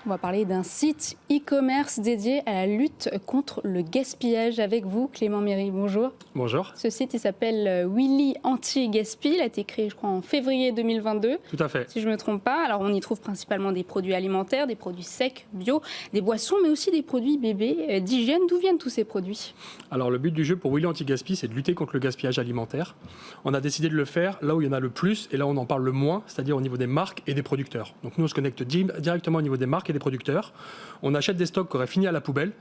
On va parler d'un site e-commerce dédié à la lutte contre le gaspillage avec vous, Clément Méry. Bonjour. Bonjour. Ce site, il s'appelle Willy Anti-Gaspi. Il a été créé, je crois, en février 2022. Tout à fait. Si je ne me trompe pas. Alors, on y trouve principalement des produits alimentaires, des produits secs, bio, des boissons, mais aussi des produits bébés, d'hygiène. D'où viennent tous ces produits? Alors, le but du jeu pour Willy Anti-Gaspi, c'est de lutter contre le gaspillage alimentaire. On a décidé de le faire là où il y en a le plus et là où on en parle le moins, c'est-à-dire au niveau des marques et des producteurs. Donc, nous, on se connecte directement au niveau des marques et des producteurs. On achète des stocks qui auraient fini à la poubelle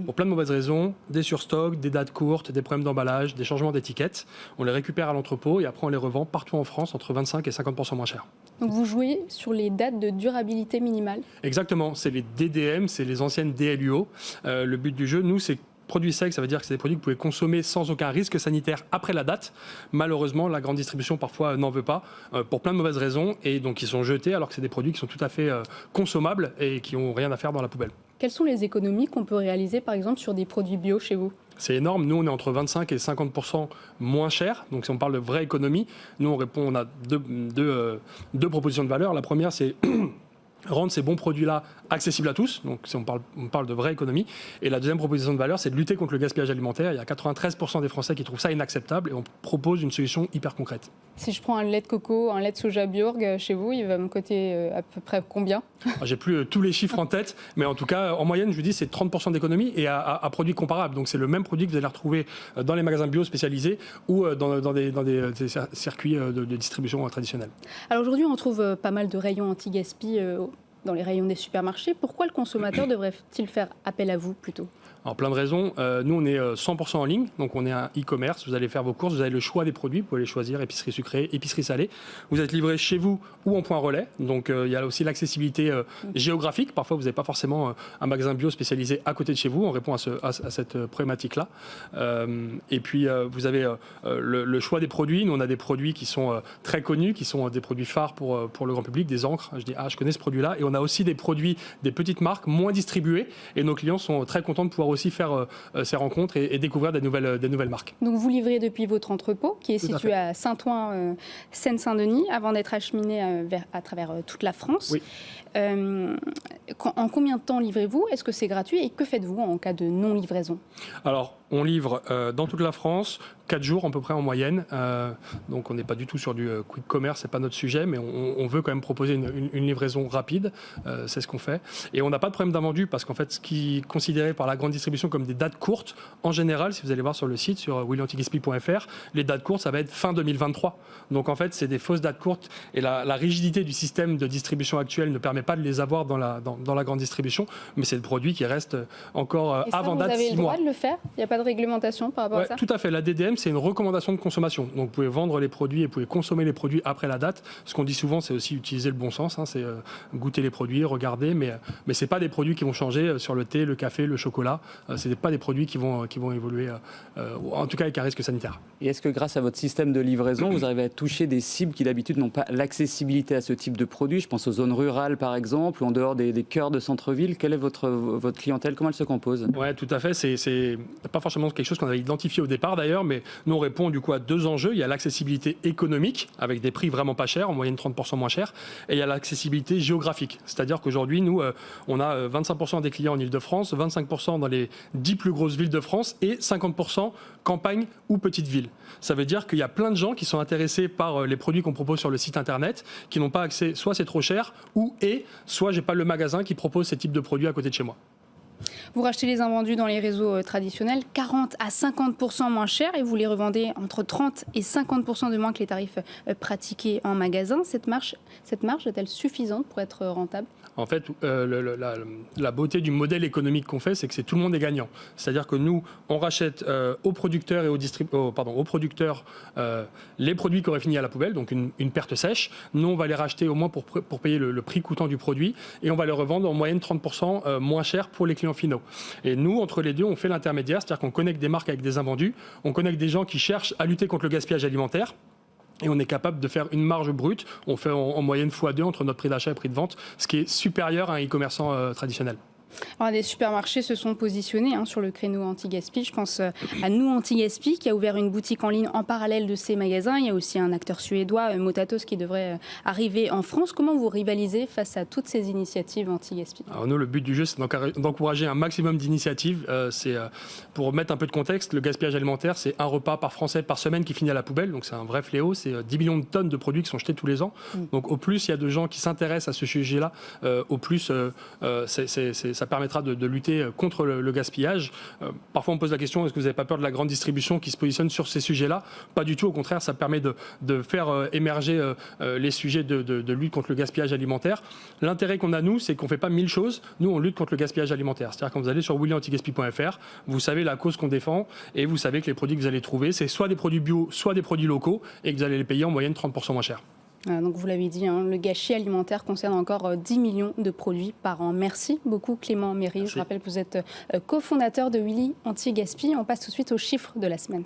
pour plein de mauvaises raisons, des surstocks, des dates courtes, des problèmes d'emballage, des changements d'étiquettes. On les récupère à l'entrepôt et après on les revend partout en France entre 25 et 50% moins cher. Donc vous jouez sur les dates de durabilité minimale? Exactement, c'est les DDM, c'est les anciennes DLUO. Le but du jeu, nous, c'est produits secs, ça veut dire que c'est des produits que vous pouvez consommer sans aucun risque sanitaire après la date. Malheureusement, la grande distribution parfois n'en veut pas pour plein de mauvaises raisons et donc ils sont jetés alors que c'est des produits qui sont tout à fait consommables et qui n'ont rien à faire dans la poubelle. Quelles sont les économies qu'on peut réaliser par exemple sur des produits bio chez vous? C'est énorme. Nous, on est entre 25 et 50% moins cher. Donc, si on parle de vraie économie, nous, on a deux propositions de valeur. La première, c'est rendre ces bons produits-là accessibles à tous, donc si on parle de vraie économie. Et la deuxième proposition de valeur, c'est de lutter contre le gaspillage alimentaire. Il y a 93% des Français qui trouvent ça inacceptable et on propose une solution hyper concrète. Si je prends un lait de coco, un lait de soja Bjorg chez vous, il va me coûter à peu près combien? J'ai plus tous les chiffres en tête, mais en tout cas, en moyenne, je vous dis, c'est 30% d'économie et à produits comparables. Donc c'est le même produit que vous allez retrouver dans les magasins bio spécialisés ou dans des circuits de distribution traditionnels. Alors aujourd'hui, on trouve pas mal de rayons anti-gaspi dans les rayons des supermarchés. Pourquoi le consommateur devrait-il faire appel à vous plutôt? Alors plein de raisons. Nous, on est 100% en ligne, donc on est un e-commerce. Vous allez faire vos courses, vous avez le choix des produits, vous pouvez les choisir, épicerie sucrée, épicerie salée. Vous êtes livré chez vous ou en point relais. Donc il y a aussi l'accessibilité géographique. Parfois, vous n'avez pas forcément un magasin bio spécialisé à côté de chez vous. On répond à cette problématique-là. Et puis, vous avez le choix des produits. Nous, on a des produits qui sont très connus, qui sont des produits phares pour le grand public, des encres. Je dis, je connais ce produit-là. Et on a aussi des produits, des petites marques moins distribuées. Et nos clients sont très contents de pouvoir aussi faire ces rencontres et découvrir des nouvelles marques. Donc vous livrez depuis votre entrepôt qui est situé à Saint-Ouen, Seine-Saint-Denis, avant d'être acheminé à travers toute la France. Oui. En combien de temps livrez-vous? Est-ce que c'est gratuit? Et que faites-vous en cas de non-livraison? Alors, on livre dans toute la France, 4 jours à peu près en moyenne. Donc on n'est pas du tout sur du quick commerce, c'est pas notre sujet, mais on veut quand même proposer une livraison rapide. C'est ce qu'on fait. Et on n'a pas de problème d'invendu parce qu'en fait, ce qui est considéré par la grande distribution comme des dates courtes, en général, si vous allez voir sur le site, sur willyantigaspi.fr, les dates courtes, ça va être fin 2023. Donc en fait, c'est des fausses dates courtes et la rigidité du système de distribution actuel ne permet pas de les avoir dans la grande distribution, mais c'est des produits qui restent encore avant date 6 mois. Vous avez le droit de le faire? Il n'y a pas de réglementation par rapport à ça? Tout à fait. La DDM, c'est une recommandation de consommation. Donc vous pouvez vendre les produits et vous pouvez consommer les produits après la date. Ce qu'on dit souvent, c'est aussi utiliser le bon sens. C'est goûter les produits, regarder, mais ce n'est pas des produits qui vont changer sur le thé, le café, le chocolat. Ce n'est pas des produits qui vont évoluer, en tout cas avec un risque sanitaire. Et est-ce que grâce à votre système de livraison, vous arrivez à toucher des cibles qui d'habitude n'ont pas l'accessibilité à ce type de produits? Je pense aux zones rurales par exemple, ou en dehors des cœurs de centre-ville. Quelle est votre clientèle? Comment elle se compose? Oui, tout à fait. C'est pas forcément quelque chose qu'on avait identifié au départ d'ailleurs, mais nous on répond du coup à deux enjeux. Il y a l'accessibilité économique avec des prix vraiment pas chers, en moyenne 30% moins chers, et il y a l'accessibilité géographique. C'est-à-dire qu'aujourd'hui, nous, on a 25% des clients en Ile-de-France, 25% dans les 10 plus grosses villes de France et 50% campagne ou petites villes. Ça veut dire qu'il y a plein de gens qui sont intéressés par les produits qu'on propose sur le site internet, qui n'ont pas accès, soit c'est trop cher, soit j'ai pas le magasin qui propose ces types de produits à côté de chez moi. Vous rachetez les invendus dans les réseaux traditionnels 40 à 50% moins cher et vous les revendez entre 30 et 50% de moins que les tarifs pratiqués en magasin. Cette marge est-elle suffisante pour être rentable? En fait, la beauté du modèle économique qu'on fait, c'est que tout le monde est gagnant. C'est-à-dire que nous, on rachète aux producteurs et aux producteurs les produits qui auraient fini à la poubelle, donc une perte sèche. Nous, on va les racheter au moins pour payer le prix coûtant du produit et on va les revendre en moyenne 30% moins cher pour les clients finaux. Et nous, entre les deux, on fait l'intermédiaire, c'est-à-dire qu'on connecte des marques avec des invendus, on connecte des gens qui cherchent à lutter contre le gaspillage alimentaire. Et on est capable de faire une marge brute. On fait en moyenne x2 entre notre prix d'achat et prix de vente, ce qui est supérieur à un e-commerçant traditionnel. Alors, des supermarchés se sont positionnés sur le créneau anti-gaspi. Je pense à Nous Anti-Gaspi qui a ouvert une boutique en ligne en parallèle de ces magasins. Il y a aussi un acteur suédois, Motatos, qui devrait arriver en France. Comment vous rivalisez face à toutes ces initiatives anti-gaspi? Alors nous, le but du jeu, c'est d'encourager un maximum d'initiatives. Pour mettre un peu de contexte, le gaspillage alimentaire, c'est un repas par Français par semaine qui finit à la poubelle. Donc c'est un vrai fléau. C'est 10 millions de tonnes de produits qui sont jetés tous les ans. Donc au plus il y a de gens qui s'intéressent à ce sujet-là, au plus ça permettra de lutter contre le gaspillage. Parfois on pose la question, est-ce que vous n'avez pas peur de la grande distribution qui se positionne sur ces sujets-là? Pas du tout, au contraire, ça permet de faire émerger les sujets de lutte contre le gaspillage alimentaire. L'intérêt qu'on a, nous, c'est qu'on ne fait pas 1000 choses. Nous, on lutte contre le gaspillage alimentaire. C'est-à-dire quand vous allez sur willyantigaspi.fr, vous savez la cause qu'on défend et vous savez que les produits que vous allez trouver, c'est soit des produits bio, soit des produits locaux et que vous allez les payer en moyenne 30% moins cher. Donc vous l'avez dit, le gâchis alimentaire concerne encore 10 millions de produits par an. Merci beaucoup Clément Méry. Je rappelle que vous êtes cofondateur de Willy Anti-Gaspi. On passe tout de suite aux chiffres de la semaine.